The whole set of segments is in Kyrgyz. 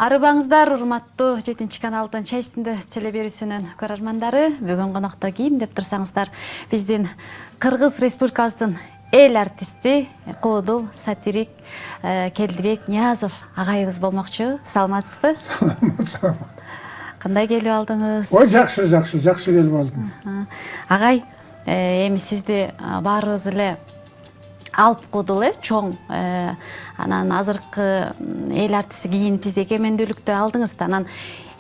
Арыбаңыздар, урматтуу 7 каналдын чай үстүндө теле берүүсүнүн көрөрмандары. Бүгүн конокто ким деп турсаңыздар, биздин Кыргыз Республикасынын эл артисти, коодул, сатирик Келдибек Ниязов агайыбыз болмокчу. Саламатсызбы? Саламат. Кандай келип алдыңыз? Ой, жакшы келип алдым. Агай, эми сизди баарыбыз эле алып куудул, чоң. Анан азыркы эл артисти кийин бизде эгемендүүлүктү алдыңыз да. Анан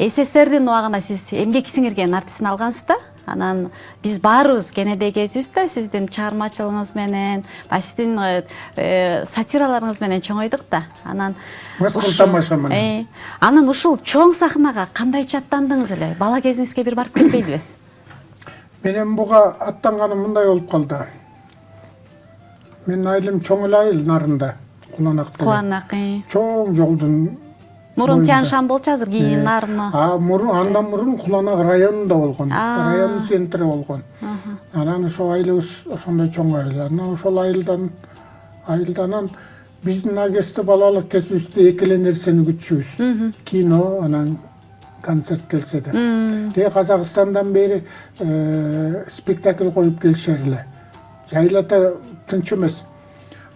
СССРдин убагында сиз эмгек сиңирген артистин алгансыз да. Анан биз баарыбыз кенеде кезүүбүз да сиздин чыгармачылыгыңыз менен, сиздин сатираларыңыз менен чоңойдук да. Анан Мыскыл тамаша менен. Анан ушул чоң сахнага кандайча аттандыңыз эле? Бала кезиңизге бир барып кетпейбиби? Менен буга аттанганым мындай болуп калды. Менин айылым чоң эле айыл нарында, Куланак. Куланак. Чоң жолдун Мурун Тяншан болчу, азыр кийин нармы? Андан мурун Куланак районунда болгон. Районун центри болгон. Анан ошол айылыбыз ошондой чоң айыл. Анан ошол айылдан биздин агесте балалык кезибизде эки эле нерсени күтчүбүз. Кино, анан концерт келсе да. Де Казакстандан бери спектакль коюп келишер эле. Жайлата тынч эмес.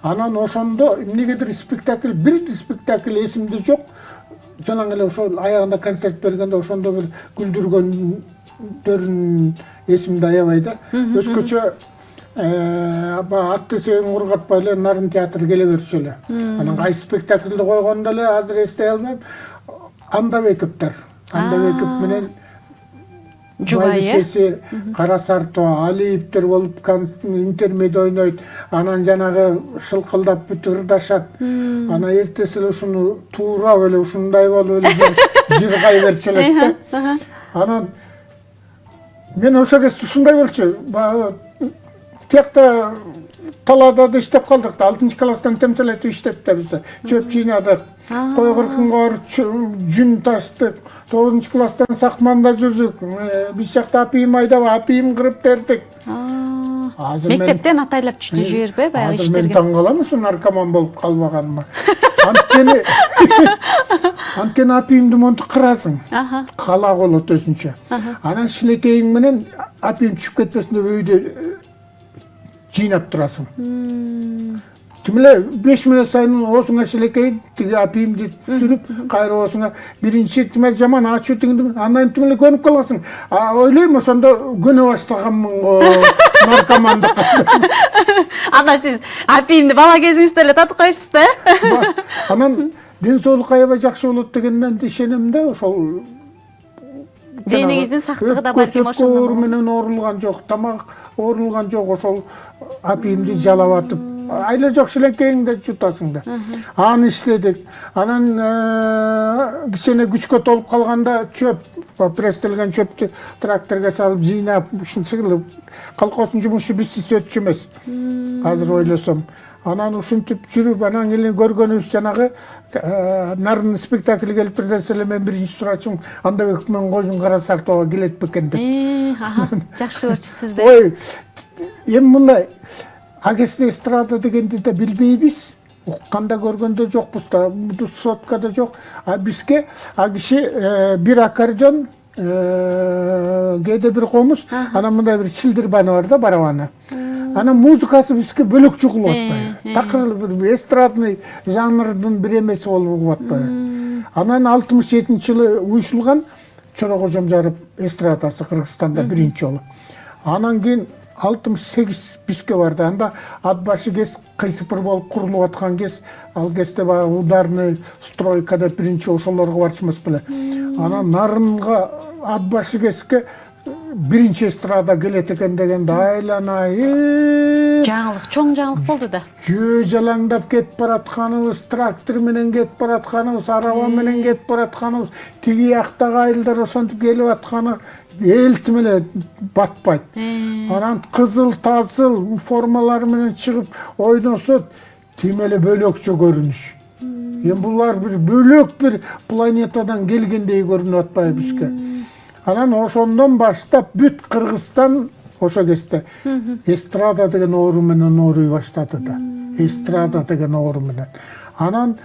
Анан ошондо эмнегедир спектакль, бир спектакль эсимде жок. Жалаң эле ошол аягында концерт бергенде ошондо бир күлдүргөндөрүн эсимде аябай да. Өзгөчө атты сегин кургатпай эле Нарын театры келе берчү эле. Анан кайсы спектакльди койгондо эле азыр эстей албайм. Андабековдор. Андабеков менен Жубайчеси, Кара Сартоо, Алиевдер болуп интермеди ойнойт. Анан жанагы шылкылдап бүт ырдашат. Анан эртеси эле ушуну туурап эле ушундай болуп эле жыргай берчү элек да. Анан мен ошол кезде ушундай болчу. Тиякта талаада иштеп калдык да, 6-класстан темселетип иштеп да бизде. Чөп жыйнадык, кой кыркынга жүн таштык. 9-класстан сакманда жүрдүк. Биз жакта апийым айдап, апийым кырып бердик. Мектептен атайлап жибербей, баягы иштерге. Мен таң калам ушу наркоман болуп калбаганыма. Анткени апийымды монтип кырасың. Кала болот өзүнчө. Анан шилекейиң менен апийым түшүп кетпесин деп өйдө жыйнап турасың. Тим эле 5 мүнөт сайын оосуңа шилекей, тиги апийимди сүрүп, кайра оосуңа биринчи тиме жаман ачуу тигиндим. Андан тим эле көнүп каласың. Ойлойм ошондо көнө баштаганмын го наркомандыкка. Ана сиз апийимди бала кезиңизде эле татып коюпсуз да? Анан ден соолук аябай жакшы болот дегенден ишенем да, ошол денеңиздин сактыгы да бар экен ошондо. Көсөткө менен оорулган жок, тамак оорулган жок, ошол апийимди жалап атып, айла жок шилекейиңди жутасың да. Аны иштедик. Анан кичине күчкө толуп калганда чөп, пресстелген чөптү тракторго салып жыйнап, ушунчалык колхоздун жумушу бизсиз өтчү эмес. Азыр ойлосом. Анан ушинтип жүрүп, анан эле көргөнүбүз жанагы Нарын спектакль келип берсе эле мен биринчи сурачым Андабеков менен Кожун Кара Сартоого келет бекен деп. Жакшы көрчүсүз да. Ой, эми мындай агесте эстрада дегенди да билбейбиз. Укканда көргөндө жокпуз да, соткада жок. Бизге киши бир аккордеон, кээде бир комуз, анан мындай бир чилдирбаны бар да, барабаны. Анан музыкасы бизге бөлөк чугулуп атпайбы. Такыр бир эстрадный жанрдын бир эмеси болуп атпайбы. Анан 67-жылы уюшулган Чорого Жомжаров эстрадасы Кыргызстанда биринчи жолу. Анан кийин 68 бизге барды. Анда ат башы кез кыйсыпыр болуп курулуп аткан кез, ал кезде баягы ударный стройка деп биринчи ошолорго барчымыз беле. Анан Нарынга ат башы кезге биринчи эстрада келет экен дегенде айланай. Жаңылык, чоң жаңылык болду да. Жөө жалаңдап кетип баратканыбыз, трактор менен кетип баратканыбыз, араба менен кетип баратканыбыз, тиги жактагы айылдар ошентип келип атканы элтим эле батпайт. Анан кызыл тазыл формалар менен чыгып ойносот, тим эле бөлөкчө көрүнүш. Эми булар бир бөлөк бир планетадан келгендей көрүнүп атпайбы бизге. Анан ошондон баштап бүт Кыргызстан ошо кезде эстрада деген оору менен ооруй баштады да. Эстрада деген оору менен. Анан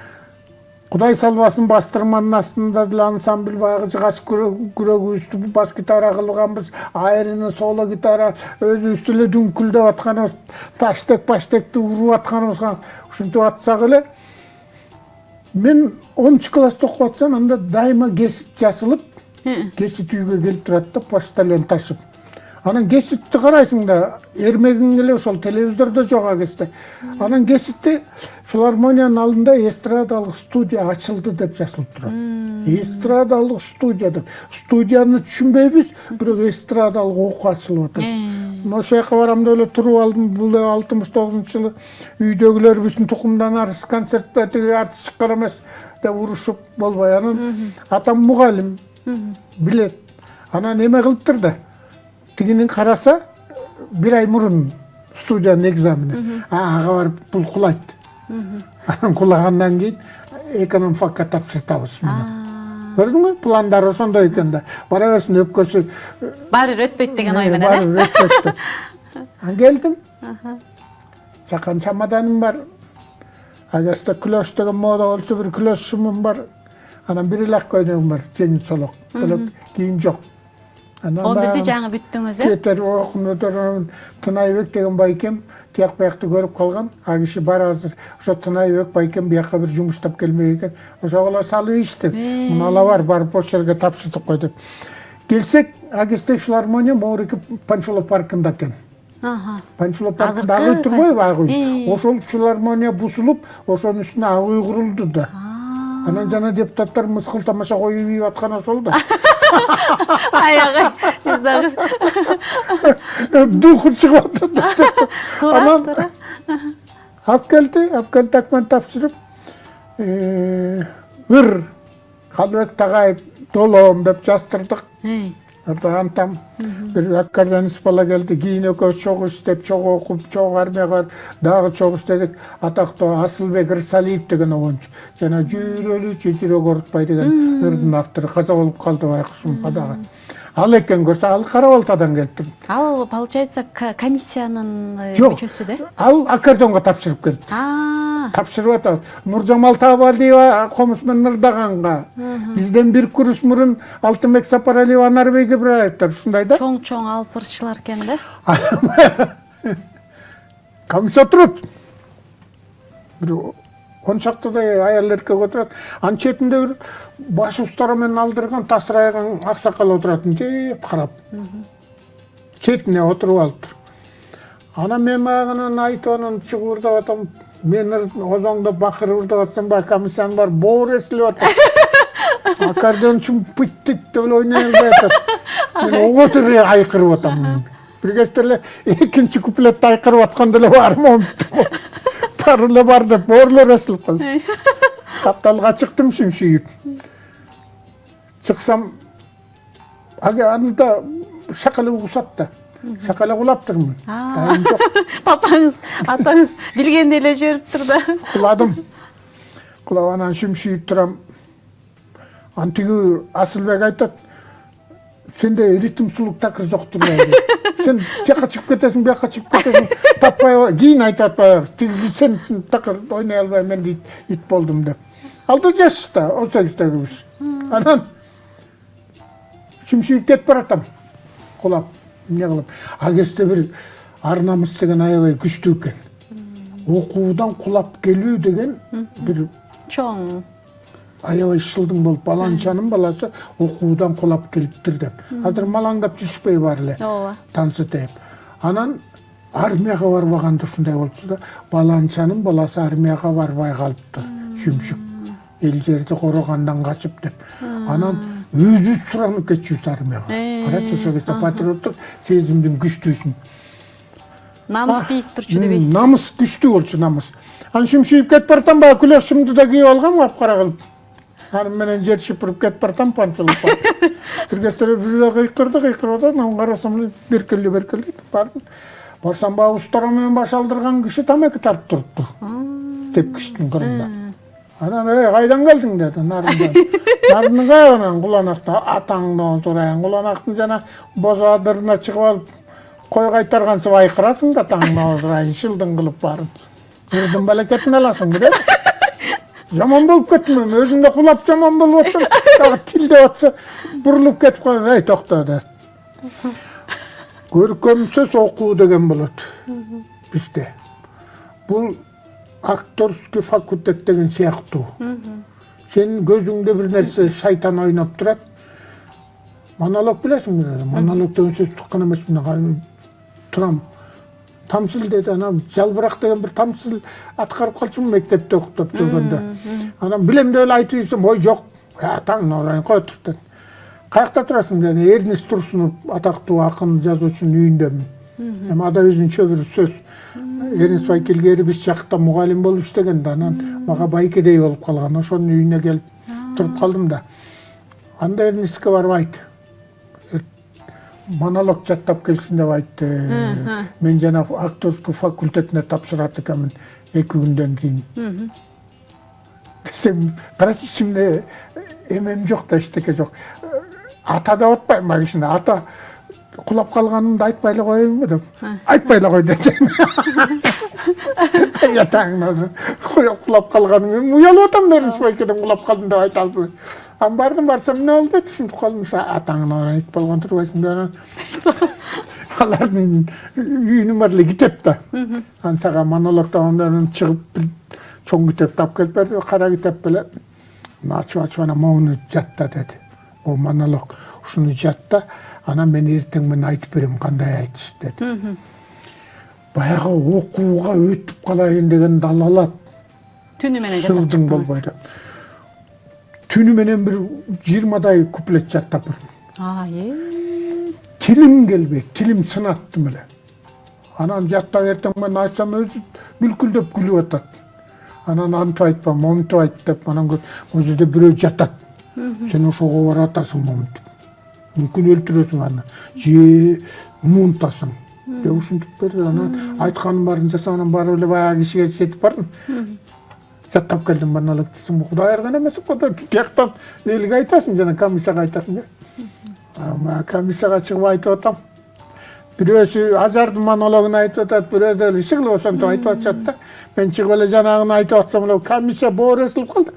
Кудай салбасын бастырманын астында деле ансамбль баягы жыгач күрөгүбүздү бас гитара кылганбыз, айрыны соло гитара өзүбүз эле дүңкүлдөп атканыбыз, таштек паштекти уруп атканыбызга ушинтип атсак эле мен 10 класста окуп атсам анда дайыма кесит жасылып, кесит үйгө келип турат да почтален ташып. Анан кеситти карайсың да, эрмегиң эле ошол телевизордо жок агесте. Анан кеситти филармониянын алдында эстрадалык студия ачылды деп жазылып турат. Эстрадалык студия деп. Студияны түшүнбөйбүз, бирок эстрадалык окуу ачылып атат. Ошол жака барам деп эле туруп алдым. Бул 69-жылы үйдөгүлөрүбүздүн тукумдан арыз концертте тиги артист чыккан эмес деп урушуп болбой. Анан атам мугалим, билет. Анан эме кылыптыр да. Тигинин караса, бир ай мурун студиянын экзамени. Ага барып бул кулайт. Анан кулагандан кийин экономфакка тапшыртабыз. Көрдүңбү? Пландары ошондой экен да. Бара берсин өпкөсү. Баары өтпөйт деген ой менен, Баары өтпөйт. Анан келдим. Чакан чамаданым бар. Агасты клош деген мода болчу, бир клош шумум бар. Анан бир эле көйнөгүм бар, жеңил солок. Бөлөк кийим жок. Он бирди жаңы бүттүңүз, Кетер окумдорун Тынайбек деген байкем тияк биякты көрүп калган. А киши бар азыр. Ошо Тынайбек байкем бияка бир жумуштап келмек экен. Ошого салып ичти. Мына барып ошол жерге тапшырдык кой деп. Келсек, агесте филармония Моурики Панфилов паркында экен. Панфилов паркында ак үй турбойбу, ак үй. Ошол филармония бузулуп, ошонун үстүнө ак үй курулду да. Анан жана депутаттар мыскыл тамаша коюп ийип аткан ошол да. Аягы, сиз дагы. Духу чыгып атат. Тура. Алып келди документ тапшырып, ыр Калыбек Тагаев долоом деп жаздырдык. Орда антам бир аккордеонист бала келди, кийин экөөбүз чогуу иштеп, чогуу окуп, чогуу армияга барып, дагы чогуу иштедик. Атактуу Асылбек Ырсалиев деген обончу. Жана жүрөлүчү жүрөк орутпай деген ырдын автору каза болуп калды байкусум падагы. Ал экен көрсө, ал Кара-Балтадан келиптир. Ал, получается, комиссиянын мүчөсү да? Ал аккордеонго тапшырып келди. Тапшырып атат. Нуржамал Табалиева комузмен ырдаганга. Бизден бир курс мурун Алтынбек Сапаралиева, Анарбек Ибраевдер ушундай да. Чоң алпырчылар экен да. Комиссия турат. Бир 10 шактыдай аял эркек отурат. Анын четинде бир баш устары менен алдырган тасырайган аксакал отурат, деп карап. Четине отуруп алыптыр. Анан мен магынан айтып анан чыгырдап атам. Мен озоңдоп бакырып ырдап атсам, баа комиссиянын бар боор эсилип атат. Аккордеончу пыттыт деп эле ойной албай атат. Мен оготур айкырып атам. Бир кезде эле экинчи куплетти айкырып атканда эле бармам. Баары эле бар деп боорлор эсилип калды. Капталга чыктым шимшиип. Чыксам, анда шакалы кусат да. Шакалы кулаптырмын. Дайым жок. Папаңыз, атаңыз билгенде эле жибериптир да. Куладым. Кулап анан шимшиип турам. Антиги Асылбек айтат, сенде ритм сулук такыр жоктур дейт. Сен жака чыгып кетесиң, бияка чыгып кетесиң, таппай, кийин айтат баягы. Сен такыр ойной албай мен дейт, ит болдум деп. Алды жашта, 18-дегибиз. Анан шимшиип кетип баратам. Кулап, эмне кылып. Агесте бир Арнамыс деген аябай күчтүү экен. Окуудан кулап келүү деген бир Чоң. Аябай шылдың болуп, баланчанын баласы окуудан кулап келиптир деп. Азыр малаңдап жүрүшпөй бар эле. Ооба. Тансы тээп. Анан армияга барбаганда ушундай болчу да, баланчанын баласы армияга барбай калыптыр. Шүмшүк. Эл жерди корогандан качып деп. Анан өзү суранып кетчүбүз армияга. Карачы ошол кезде патриоттук сезимдин күчтүүсүн. Намыс бийик турчу дебейсиз. Намыс күчтүү болчу, намыс. Анан шимшиип кетип баратам, баягы күлөшүмдү да кийип алгам, капкара кылып. Анын менен жер шыпырып кетип баратам, Панфиловко. Бир кезде бир кыйкырып атат, анан карасам беркелди бардым. Барсам баягы устары менен баш алдырган киши тамеки тартып туруптур. Тепкичтин кырында. Анан кайдан келдиң деди, Нарындан. Нарындын кайынан Куланакта, атаңдан сурайын. Куланактын жана боз адырына чыгып алып, кой кайтаргансып айкырасың да таңдан сурайын, шылдың кылып барып. Ырдын балекетин аласың, билет? жаман болуп кеттим мен. Өзüm de kulap жаман болуп атсам, дагы тилде атса бурулуп кетип калам. Ey токто деп. Көркөм сөз окуу деген болот бизде. Бул актерский факультет деген сыяктуу. Сенин көзүңдө бир нерсе шайтан ойноп турат. Монолог билесиңби? Монолог деген сөз туккан эмес мен турам. Тамсыл деди анам, жалбырак деген бир тамсыл аткарып калчумун мектепте окутуп жүргөндө. Анам билем деп эле айтып ийсем, ой жок, атаң орайын кой тур деди. Каякта турасың деди, Эрнест Турсунов атактуу акын жазуучунун үйүндөмүн. Эми ада өзүнчө бир сөз. Эрнест Байкелгери биз жакта мугалим болуп иштеген да, анан мага байкедей болуп калган. Ошонун үйүнө келип туруп калдым да. Анда Эрнестке барып айт. Монолог жаттап келсин деп айтты. Мен жана актерский факультетине тапшырат экенмин 2 күндөн кийин. Десем, карачы ичимде эмем жок да, эчтеке жок. Ата деп атпайм ба кишине, ата кулап калганымды айтпай эле коеюнбу деп. Айтпай эле кой деди. Ятаңын кулап калганым, мен уялып атам да, Эрнестбайкеден кулап калдым деп айта албайм. Ан бардым, барсам эмне болду деп түшүнүп калдым. Атаңын айтып болгон турбайсың деп. Алардын үйүнүн баары эле китеп да. Ан сага монологдон чыгып чоң китеп тап келип берди, кара китеп беле. Ачып анан моуну жатта деди. О монолог, ушуну жатта, анан мен эртең мен айтып берем кандай айтыш деди. Баягы окууга өтүп калайын деген далалат. Түнү менен жаттап болбойду. Түнү менен бир 20дай куплет жаттап бердим. Тилим келбейт, тилим сынаттым эле. Анан жаттап эртең мен айтсам өзү бүлкүлдөп күлүп атат. Анан антип айтпа, момтип айт деп, анан ол жерде бирөө жатат. Сен ошого барып атасың момтип. Мүмкүн өлтүрөсүң аны. Же умунтасың. Деп ушинтип берди. Анан айтканын баарын жасап, анан барып эле баягы кишиге жетип бардым. Жаттап келдим монолог десем, Кудай айырган эмес го деп, тияктан элге айтасың жана комиссияга айтасың деп. Ама комиссияга чыгып айтып атам. Бирөөсү Ажардын монологун айтып атат, бирөө деле иши кылып ошентип айтып атышат да. Мен чыгып эле жанагын айтып атсам эле комиссия боор эсилип калды.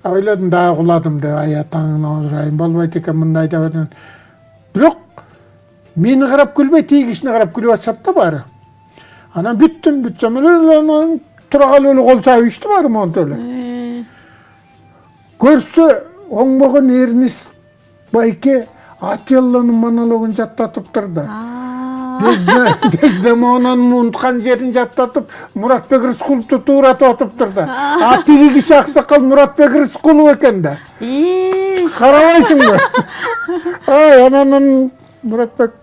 Ойлодум дагы куладым деп, ай атаңын озурайын, болбойт экен мындай деп. Бирок мени карап күлбөй, тиги кишине карап күлүп атышат да баары. Анан бүтсөм эле тура калып эле кол чаап ичти баары монтип эле. Көрсө оңбогон Эрнест Байке Ателлонун монологун жаттатып турду. Дездемонанын унуткан жерин жаттатып, Муратбек Рыскуловду тууратып атып турду. А тиги киши аксакал Муратбек Рыскулов экен да. Карабайсыңбы? Анан Муратбек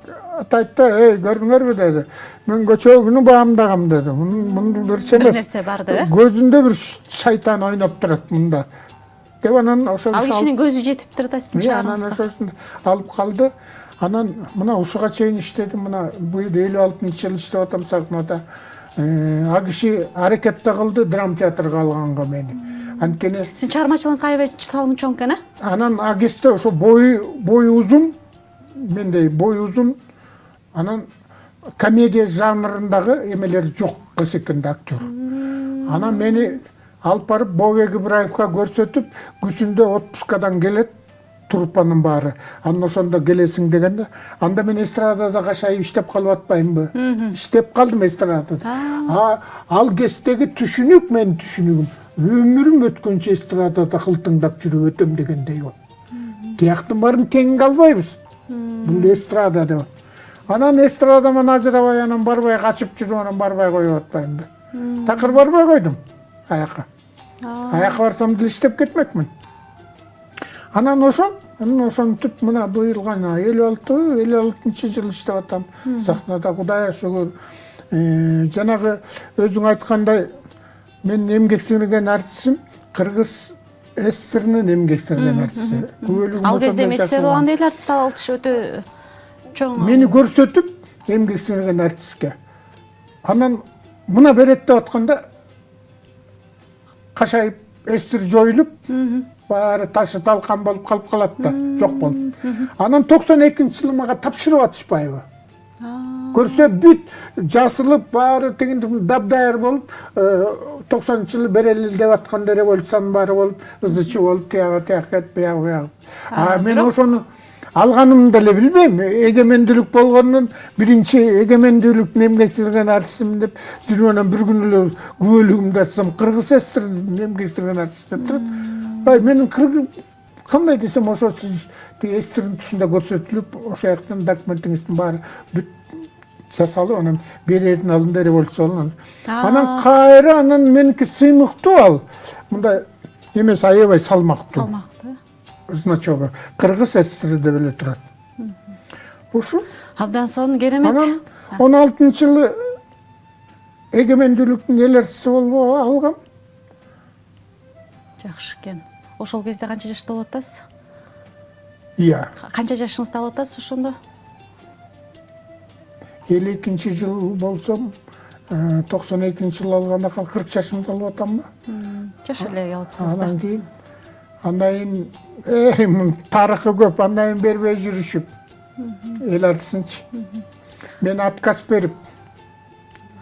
айтты, көрдүңөрбү деди. Мен көчөгүнү баамдагам деди. Мунун нерсе эмес. Нерсе бар да. Көзүндө бир шайтан ойноп турат мында. Деп анан ошо ал кишинин көзү жетиптир да сиздин шаарыңызга. Анан ошону алып калды. Анан мына ушуга чейин иштедим, мына бул 56-жыл иштеп атам сахнада. А киши аракет да кылды драма театрга алганга мени. Анткени сиздин чыгармачылыгыңызга аябай салым чоң экен, Анан а кезде ошо бою узун, мендей бою узун. Анан комедия жанрындагы эмелер жок экен актер. Анан мени алып барып Бовек Ибраевга көрсөтүп, күзүндө отпускадан келет. Труппанын баары. Анан ошондо келесиң дегенде, анда мен эстрадада кашайып иштеп калып атпаймынбы? Иштеп калдым эстрадада. Ал кездеги түшүнүк менин түшүнүгүм. Өмүрүм өткөнчө эстрадада кылтыңдап жүрүп өтөм дегендей болду. Тияктын баарын тең калбайбыз. Бул эстрада деп. Анан эстрададан ажырабай, анан барбай качып жүрүп, анан барбай коюп атпаймынбы? Такыр барбай койдум аяка. Аяка барсам деле иштеп кетмекмин. Анан ошентип мына быйыл гана 56-жыл иштеп атам. Сахнада Кудайга шүгүр. Жанагы өзүң айткандай мен эмгек сиңирген артистим, кыргыз эстринин эмгек сиңирген артисти. Ал кезде Мессеруан дейли артист алчы өтө чоң. Мени көрсөтүп эмгек сиңирген артистке. Анан мына берет деп атканда кашайып эстир жоюлуп, баары ташы талкан болуп калып калат да, жок болуп. Анан 92-жылы мага тапшырып атышпайбы? Көрсе бүт жасылып бары тегин дабдайыр болуп 90-жылы берели деп атканда революциянын баары болуп ызычы болуп тияга кетип бuyагы. Мен ошону алганымды деле билбейм. Эгемендүүлүк болгондун биринчи эгемендүүлүк эмгексирген артистмин деп жүргөндөн bir күн эле күбөлүгүмдү ачсам кыргыз эстрады эмгексирген артист деп турат. Менин кандай десем ошо сиз эстрдин тушунда көрсөтүлүп ошо жактан документиңиздин баары бүт жасалып анан берердин алдында революция болгон. Анан кайра анан меники сыймыктуу ал. Мындай эмес аябай салмактуу. Значогу кыргыз эстрди деп эле турат. Ушул. Абдан сонун керемет. Анан 16-жылы эгемендүүлүктүн эл артисти болуп алгам. Жакшы экен. Ошол кезде канча жашта болуп атасыз? Iya. Канча жашыңызда болуп атасыз ошондо? 52-жыл болсом, 92-жыл алганда 40 жашымда болуп атамбы? Жаш эле алыпсыз да. Андан кийин тарыхы көп, андан бербей жүрүшүп. Эл артисинчи. Мен отказ берип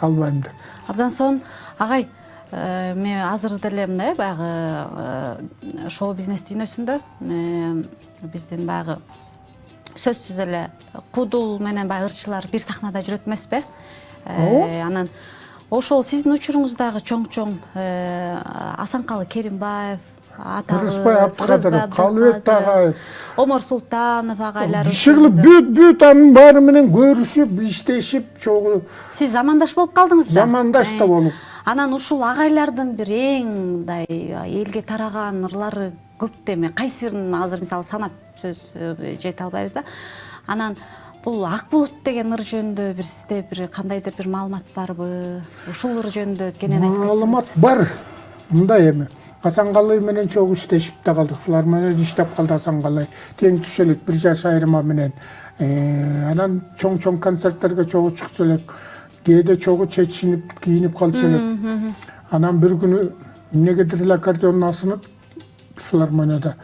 албайм деп. Абдан сонун. Агай, мен азыр деле мындай баягы шоу бизнес дүйнөсүндө биздин баягы сөзсүз эле кудул менен баягы ырчылар бир сахнада жүрөт эмеспи? Анан ошол сиздин учуруңуздагы чоң Асанкалы Керимбаев, Рыспай Абдыкадыров, Калыбек агай, Омар Султанов агайлар. Ишигли бүт анын баары менен көрүшүп, иштешип, чогуу. Сиз замандаш болуп калдыңыз да? Замандаш да болуп. Анан ушул агайлардын бир эң мындай элге тараган ырлары көп деме. Кайсыбирин азыр мисалы санап сөз жете албайбыз да. Анан бул Ак булут деген ыр жөнүндө бир сизде бир кандайдыр бир маалымат барбы? Ушул ыр жөнүндө кенен айтып кетсеңиз. Маалымат бар. Мындай эми. Асанкалы менен чогуу иштешип да калдык. Булар менен иштеп калды Асанкалы. Тең түшө элек 1 жаш айырма менен. Анан чоң концерттерге чогуу чыкчу элек. Кээде чогуу чечинип, кийинип калчу элек. Анан бир күнү эмнегедир эле аккордеондон асынып филармонияда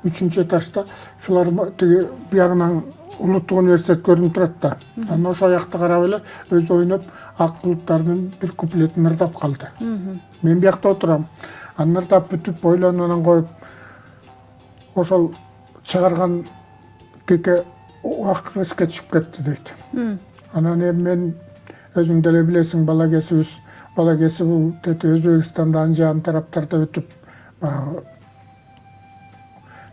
3-этажда филармония биягынан улуттук университет көрүнүп турат да. Анан ошол жакта карап эле өзү ойноп Ак булуттардын бир куплетин ырдап калды. Мен биякта отурам. Анан ырдап бүтүп ойлонуп коюп ошол чыгарган кеке акырыска түшүп кетти дейт. Анан мен өзүң деле билесиң, бала кесип бул Өзбекстанда анжан тараптарда өтүп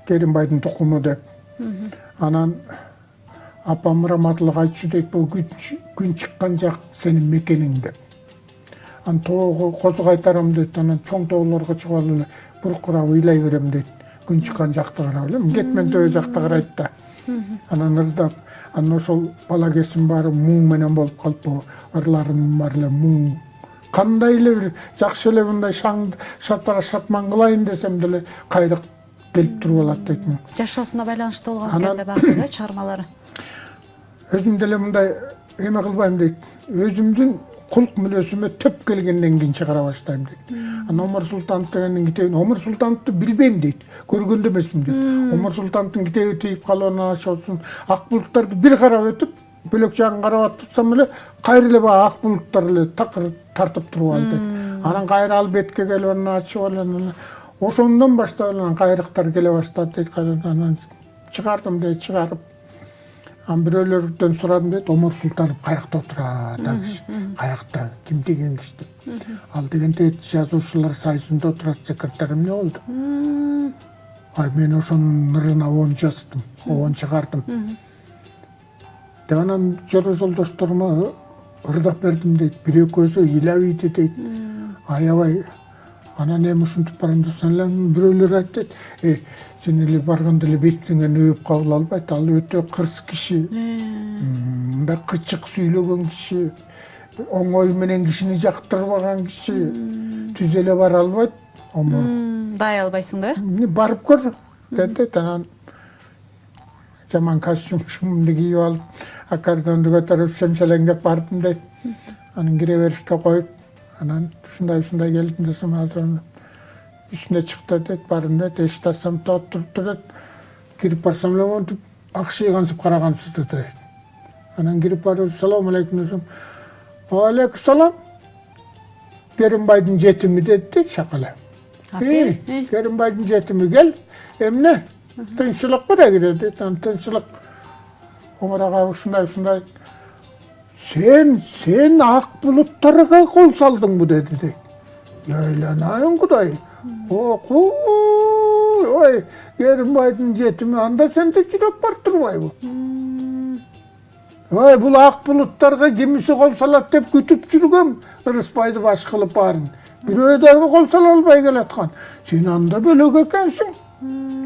Керимбайдын тукуму деп. Анан апам раматылык айтчу дейт, бул күн чыккан жак сенин мекениң деп. Анан тоого козу кайтарам дейт, анан чоң тоолорго чыгып алып эле буркурап ыйлай берем дейт. Күн чыккан жакты карап эле, кетмен төбө жакта карайт да. Анан ырдап, анан ошол бала кесим баары муң менен болуп калыппы, ырларым бар эле муң. Кандай эле бир жакшы эле мындай шатман кылайын десем деле кайрык келип туруп алат дейт. Жашоосуна байланыштуу болгон кезде барды да чыгармалары. Өзүм деле мындай эме кылбайм дейт. Өзүмдүн кулк мүнөзүмө төп келгенден кийин чыгара баштайм дейт. Анан Омар Султанов дегендин китебин, Омар Султановду билбейм дейт. Көргөндө эмесмин дейт. Омар Султановдун китеби тийип калганын ашоосун Ак булуттарды бир карап өтүп, бөлөк жагын карап атсам эле кайра эле баа Ак булуттар эле такыр тартып туруп алды дейт. Анан кайра ал бетке келип анан ачып алып ошондон баштап анан кайрыктар келе баштады дейт. Анан чыгардым дейт, чыгарып. Анан бирөөлөрдөн сурадым дейт, Омар Султанов каякта отурат, каякта, ким деген киши деп. Ал дегенде жазуучулар союзунда отурат, секретарь эмне болду? Мен ошонун ырына 10 жаздым, 10 чыгардым. Деп анан жолдошторума ырдап бердим дейт, бир экөөсү ыйлабыйды дейт. Аябай. Анан эми ушинтип барам десем эле бирөөлөр айтты дейт, сен эле барганда эле бетиңен өп кабыл албайт, ал өтө кырс киши. Мындай кычык сүйлөгөн киши, оңой менен кишини жактырбаган киши, түз эле бара албайт. Бай албайсың да? Барып көр деди. Анан жаман костюмду кийип алып, аккордеонду көтөрүп шемшелеңдеп бардым дейт. Анан кире беришке коюп, анан ушундай келдим десем, азыр үстүнө чыкты дейт, бардым дейт, эшикти ачсам турупту дейт. Кирип барсам эле ак шыйгансып карагансыз дейт. Анан кирип барып, салам алейкум десем, алейкум салам. Керимбайдын жетими dedi шакала. Керимбайдын жетими кел, эмне? Тынччылыкпы да кирди, тынччылык. Омар ага ушундай. Sen ак булуттарга кол салдыңбы dedi. Яйланайын Кудай. Ой, Керимбайдын жетими, анда сенде жүрөк бар турбайбы? Ой, бул ак булуттарга кимиси кол салат деп күтүп жүргөм, Ырыспайды баш кылып барын. Бирөө дагы кол сала албай келаткан. Сен анда бөлөк экенсиң.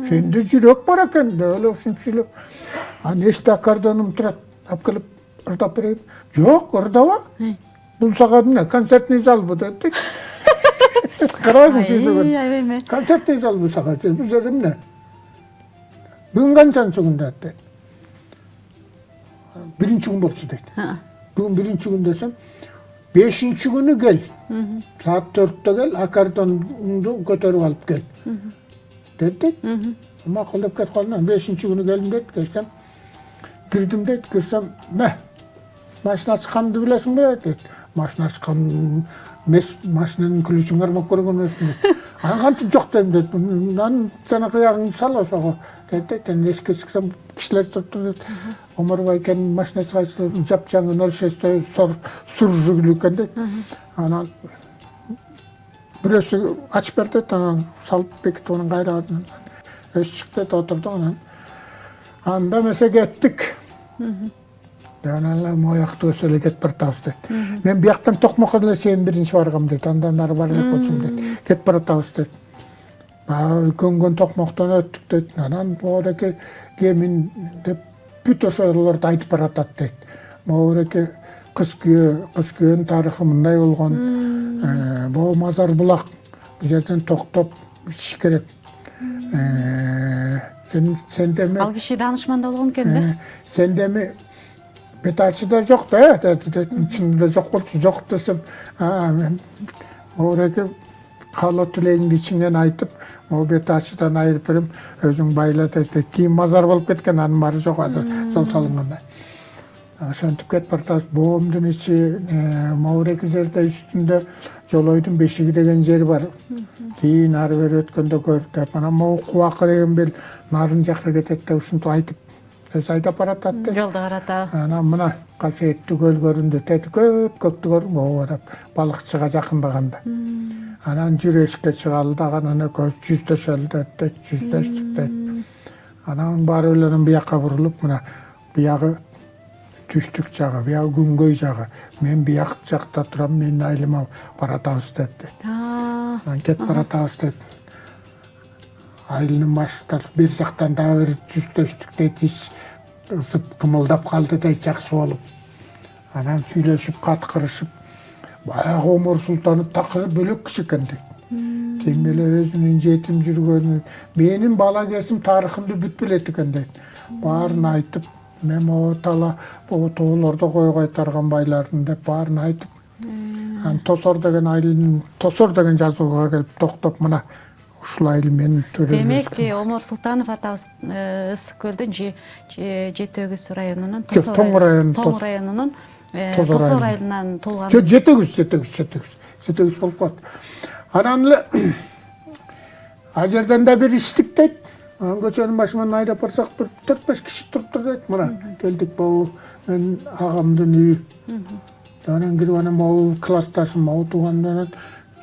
Сенде жүрөк бар экен, эле ушунчулук. Нечте аккордеоным турат, алып келип ырдап берейин. Жок, ырдаба. Бул сага эмне, концертный залбы дедик. Карайсың сөзбөгөн. Концертный залбы сага, бул жер эмне? Бүгүн канчанчы күн dedi. Birinci gün bolsa deydi. Bugün birinci gün desem, 5-ci günü gel. Saat 4'te gel, akordionunu götürüp alıp gel. Dedi. Ama kılıp ket kalına, 5-ci günü geldim dedi, gelsem. Girdim dedi, girsem, maşına çıkandı bilesin mi dedi. Maşına çıkan, maşinanın külüsün armak görgen ösün. Anaqantı жоқ dedim dedi. Lan sana kıyağını sal oşağı. Dedi, eşke çıksam kişiler tuttu dedi. Omar Bayken maşinası kaçtı, japçangı 06'da sur jügülüken dedi. Anan birisi açıp verdi dedi, anan salıp bekiti onun gayrı adından. Eş çıktı dedi, oturdu anan. Anda mesela gittik. Жаналла мояқты өсөлі кет бір тауыз деді. Мен бияқтан тоқмақыдылы сен бірінші барғам деді. Андан ары барлық көтшім деді. Кет бір тауыз деді. Көнгөн тоқмақтан өттік деді. Анан оореке кемін деп бүт ошолорду айтып баратат деді. Оореке қыз күйөнүн тарыхы мындай болгон. Боо мазар булак бул жерден токтоп ичиш керек. Сен деме Ал киши даанышманда болгон экен да? Сен деме Betaçıda yok da, içinde yok olsun, yok desem, ben oraya kalı tüleğin içinden aytıp, o betaçıdan ayırıp verim, özün bayla dedi, kim mazar olup ketken, anım barı yok hazır, sol salınғанда. Şöntüp ket bartaz, boğumdun içi, Maurek üzerinde üstünde Joloydun Beşigi degen jeri var. Keyin arı beri ötkönde görüp, ana Mau Kuakı degen bel, narın jakka ketette, uşuntu aytıp, söz aytap baratат. Жолду карата. Анан мына касиеттүү көл көрүндү, көп көктү көрүп, могу деп балыкчыга жакындаганда. Анан жүрөшкө чыгалдаган аны көз жүздөшөлдөттү, жүздөштүк. Анан баары элерин биякка бурулуп, мына биягы түштүк жагы, биягы күнгөй жагы. Мен бияк жакта турам, менин айлыма баратабыз депти. Анан кет баратабыз депти. Айлынын баштар бир жактан дагы бир жүздөштүктө тиш ысып кымылдап калды да жакшы болуп. Анан сүйлөшүп, каткырышып, баягы Омар Султаны такыр бөлөк киши экен дейт. Ким эле өзүнүн жетим жүргөнүн, менин бала кезим тарыхымды бүт билет экен дейт. Баарын айтып, мен могу тоолордо кой кайтарган байлардын деп баарын айтып. Анан Тосор деген айлын, Тосор деген жазууга келип токтоп, мына ушул айыл менин төрөлгөсү. Демек, Омар Султанов атабыз Ысык көлдүн Жетөгүз районунун, Тоң районунун Тосор айылынан туулган. Жетөгүз болуп калат. Анан эле ал жерден да бир иштик дейт. Анан көчөнүн башынан айдап барсак, 4-5 киши туруптур дейт. Мына келдик, бул мен агамдын үйү. Анан кирип анан могу классташым, могу туугандарым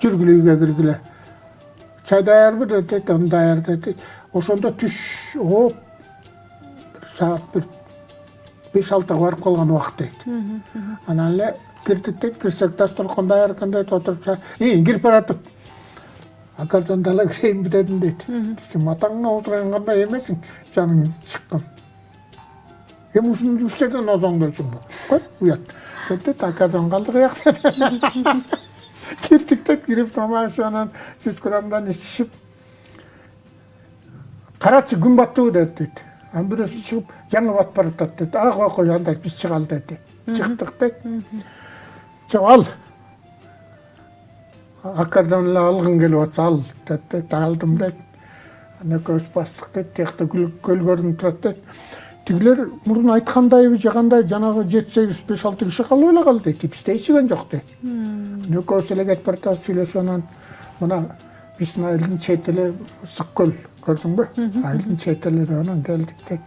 жүргүлө үйгө киргиле. Çay dayarбы dedi, onu dayar dedi. Oşonda түш оп, saat 5-6'ga barıp kalgan vaqt deydi. Anan ele girdik deydi, girsek dasturxon dayarken deydi, oturup girip baratıp. Akordon dala gireyim mi dedim deydi. Desem, atаңna oturayın qanday emesin, canın çıkkın. Hem uşun üçlerden ozongdayсың bu. Koy, uyat. Dedi, akordon kaldı kıyak dedi. Girdik de girip tamamşanan 100 gramdan içişip Karaçı gün battı dedi. An birisi çıkıp yanı bat baratat dedi. Ağa koyanda biz çıkalım dedi. Çıktık dedi. Al. Akordonla algın geliyor al dedi. Aldım dedi. Ana göz bastık dedi. Tekte göl görünüp turat dedi. Тигилер мурун айткандайбы же кандай жанагы 7-8 5-6 киши калып эле калды дейт. Бизде эч ким жок дейт. Экөөсү эле кетип баратабыз сүйлөшүп анан мына биздин айылдын чети Сык көл көрдүңбү? Айылдын чети деп анан келдик дейт.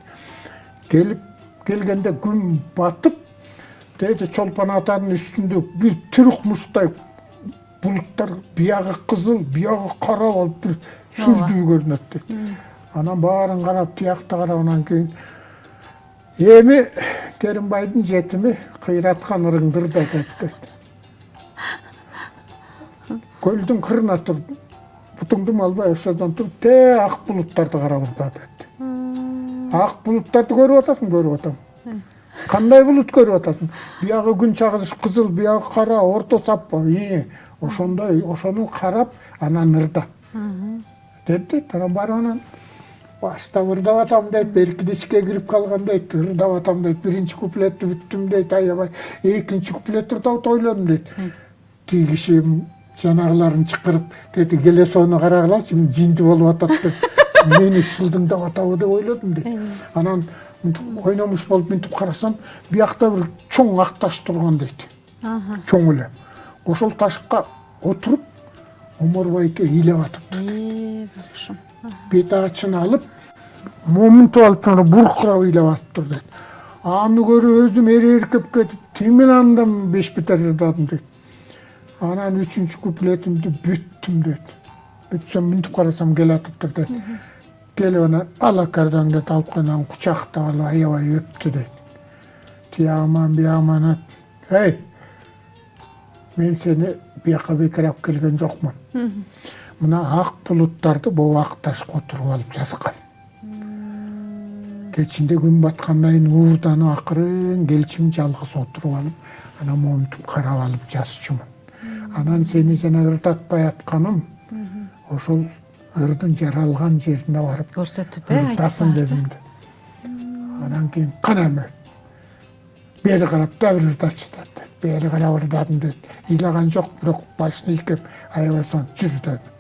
Келгенде күн батып deydi Чолпон атанын үстүндө бир түрк муштай булуттар биягы кызыл, биягы кара болуп бир сүрдүү көрүнөт дейт. Анан баарын карап, тиякты карап анан кийин эми Керимбайдын жетими кыйраткан ырыңдырда дейт. Көлдүн кырына туруп, бутуңду албай ошодон туруп, ак булуттарды карап турда дейт. Ак булуттарды көрүп атасың, көрүп атам. Кандай булут көрүп атасың? Биягы күн чагылыш кызыл, биягы кара, орто саппа. Ошондой, ошону карап анан ырда. Деди, анан барып анан баштап ырдап атам дейт, беркиде ичке кирип калган дейт, ырдап атам дейт, биринчи куплетти бүттүм дейт, аябай, экинчи куплетти ырдап ойлодум дейт. Тиги киши жанагыларын чакырып, деди, келе сону карагылачы, жинди болуп атат деп, мени шылдыңдап атабы деп ойлодум дейт. Анан ойномуш болуп мынтип карасам, биякта бир чоң ак таш турган дейт. Чоң эле. Ошол ташка отуруп, Оморбайке ыйлап атыптыр. Бет ачын алып, момунтуп алып, буркурап ыйлап атыптыр дейт. Аны көрүп өзүм эркеп кетип, тимин андан беш бетер ырдадым дейт. Анан 3-чү куплетимди бүттүм дейт. Бүтсөм мынтип карасам келатыптыр дейт. Келип анан алакардан дейт алып койгон кучактап алып аябай өптү дейт. Тиягыман биягыман эй, мен сени бияка бекер алып келген жокмун. Мына ак булуттарды бул ак ташка отуруп алып жазгам. Кечинде күн баткандан уурданып акырын келчим жалгыз отуруп алып, анан момунтуп карап алып жазчумун. Анан сени жана ырдатпай атканым ошол ырдын жаралган жерине барып көрсөтүп, ырдасың дедим. Анан кийин канаме бери карап да бир ырдачы дейт. Бери карап ырдадым дейт. Ыйлаган жок, бирок башын ийкеп аябай сон жүр дедим.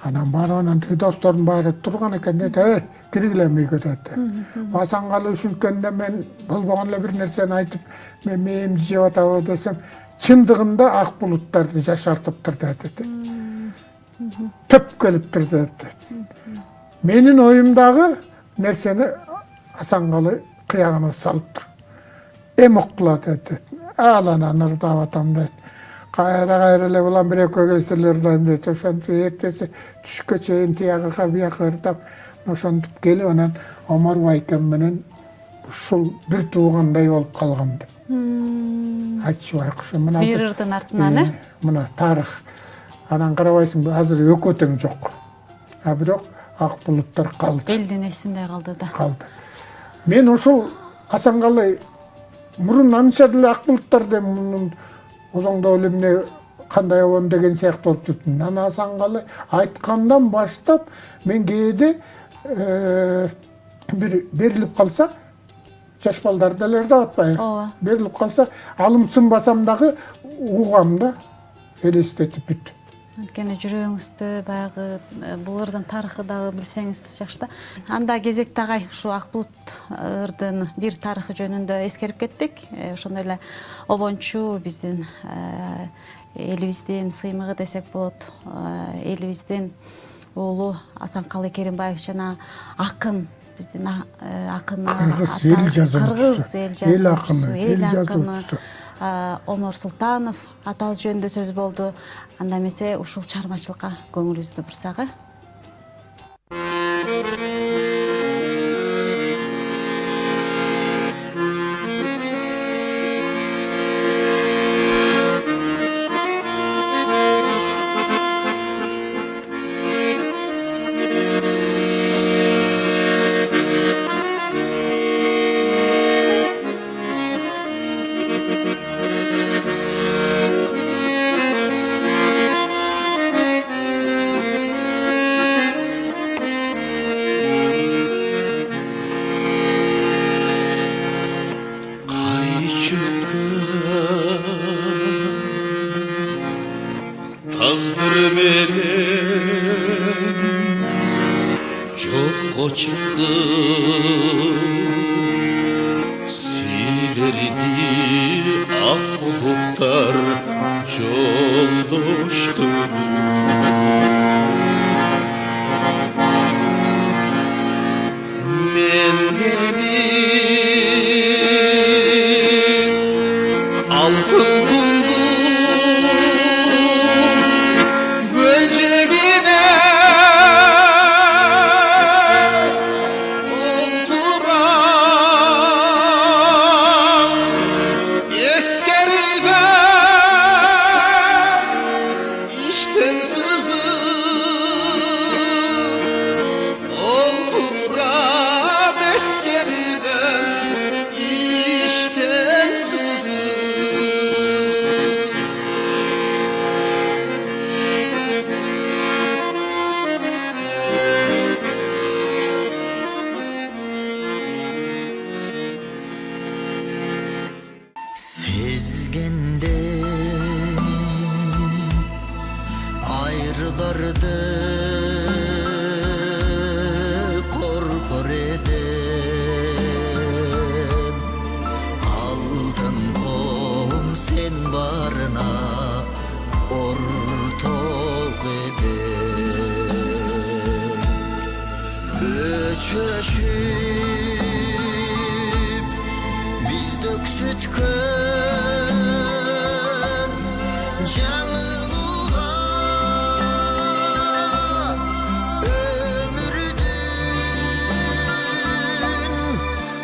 Анан барып анан тиги достордун баары турган экен дейт. Киргиле мейге дейт. Асанкалы үшүнткөндө мен болбогон эле бир нерсени айтып, мен мээмди жеп атабы десем, чындыгында ак булуттарды жашартыптыр дейт. Төп келиптир дейт. Менин оюмдагы нерсени Асанкалы кыягына салыптыр. Эмокла дейт. Аланан ырдап атам дейт. Кайра эле улам бир экөө келселер ырдайм дейт. Ошентип эртеси түшкө чейин тиягыга бияка ырдап, ошентип келип анан Оморбайкем менен ушул бир туугандай болуп калгам дейт. Айтчыбай кошо мына бир ырдын артынан, мына тарых. Анан карабайсың, азыр экөө тең жок. А бирок ак булуттар калды. Элдин эсинде калды да. Калды. Мен ошол Асанкалы мурун анча деле ак булуттар деп мунун озоңдоп эле эмне кандай болом деген сыяктуу болуп жүрдүм. Анан Асанкалы айткандан баштап мен кээде бир берилип калса, жаш балдар деле ырдап атпайбы? Берилип калса, алым сынбасам дагы угам да, элестетип бүт. Анткени жүрөгүңүздө баягы бул ырдын тарыхы дагы билсеңиз жакшы да. Анда кезекте агай ушу ак булут ырдын бир тарыхы жөнүндө эскерип кеттик. Ошондой эле обончу биздин элибиздин сыймыгы десек болот. Элибиздин уулу Асанкалы Керимбаев жана акын, биздин акын кыргыз эл акыны Омор Султанов атабыз жөнүндө сөз болду. Анда эмесе ушул чармачылыкка көңүлүбүздү бурсак. Taqdir menen jokko çıktı erdi ak bulutlar çoğuluştu. Men gelip altın buldum gölcegine olduran eskeride işten sızıp olduran eskeriden işten sızıp. Sezgende ayrılardı korkor edem aldın kom sen barına ortok edem öçöşüp biz döksütkön canılığa ömürdün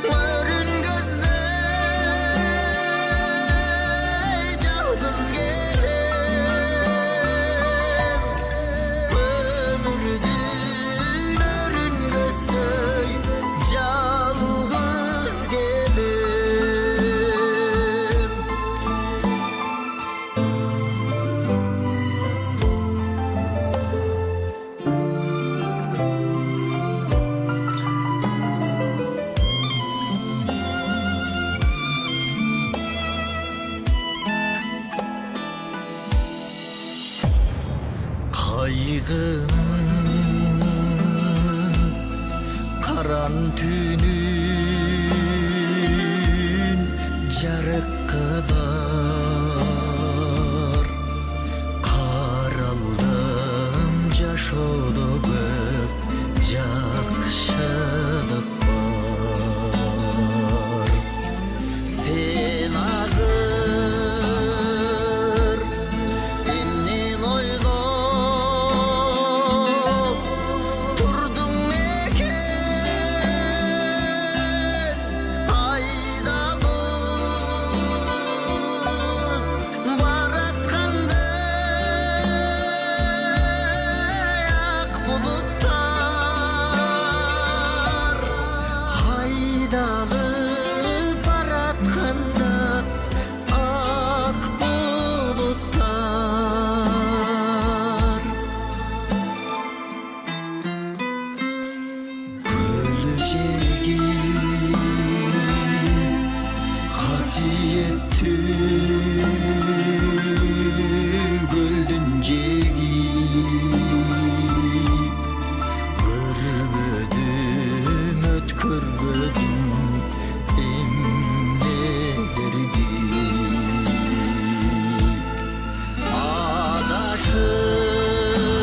mörün gözde yalnız gelem ömürdün örün gözde yalnız gelem. Kaygın karan tünün jarık kadar karaldım jaşodo köp jakşılık var sen azır emnen oylop turdum eken aydalı baratkanda ak bulutlar aydalı baratkanda ak bulutlar gölcegi hasiyetli göldüncegi görmedim ötkürmedim emnelerdi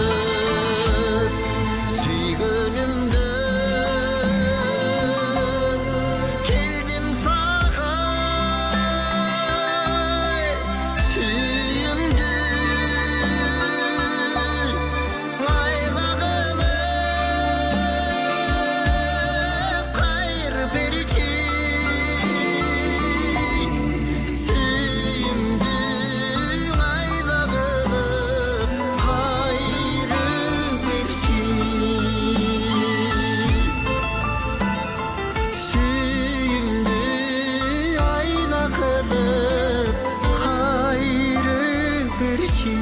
adaşır süygönümden keldim sağa süyümdü aylağılı kayır berçi süyümdü aylağılı kayır berçi süyümdü ayla kılıp hayrı berçi.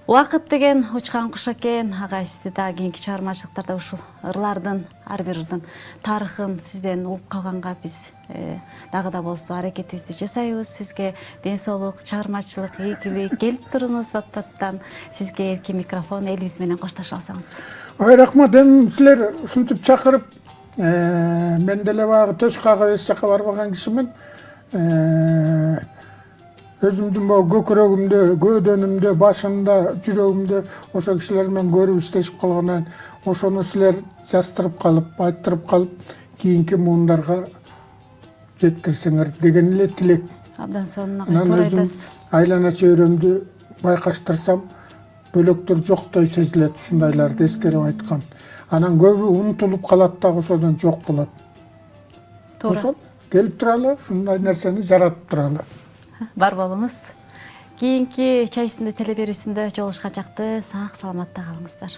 Убакыт деген учкан куш экен. Ага, сизди да кийинки чыгармачылыктарда ушул ырлардын ар бир ырдын тарыхын сизден угуп калганга биз дагы да болсо аракетибизди жасайбыз. Сизге ден соолук, чыгармачылык, ийгилик, келип туруңуз Батпаттан. Сизге эркин микрофон, элибиз менен коштошо алсаңыз. Ой, рахмат. Эми силер ушинтип чакырып, мен деле баягы төш кагып эч жака барбаган кишимен. Өзүмдүн могу көкүрөгүмдө, көөдөнүмдө, башымда, жүрөгүмдө ошо кишилер менен көрүп иштешип калгандан ошону силер жастырып калып, айттырып калып, кийинки муундарга жеткирсеңер деген эле тилек. Абдан сонун туура айтасыз. Айлана чөйрөмдү байкаштырсам, бөлөктөр жоктой сезилет, ушундайларды эскерип айткан. Анан көбү унутулуп калат дагы ошодон жок болот. Туура. Ошол келип туралы, ушундай нерсени жаратып туралы. Бар болуңуз. Кийинки чай үстүндө телеберүүсүндө жолугушкан чакты сак саламатта калыңыздар.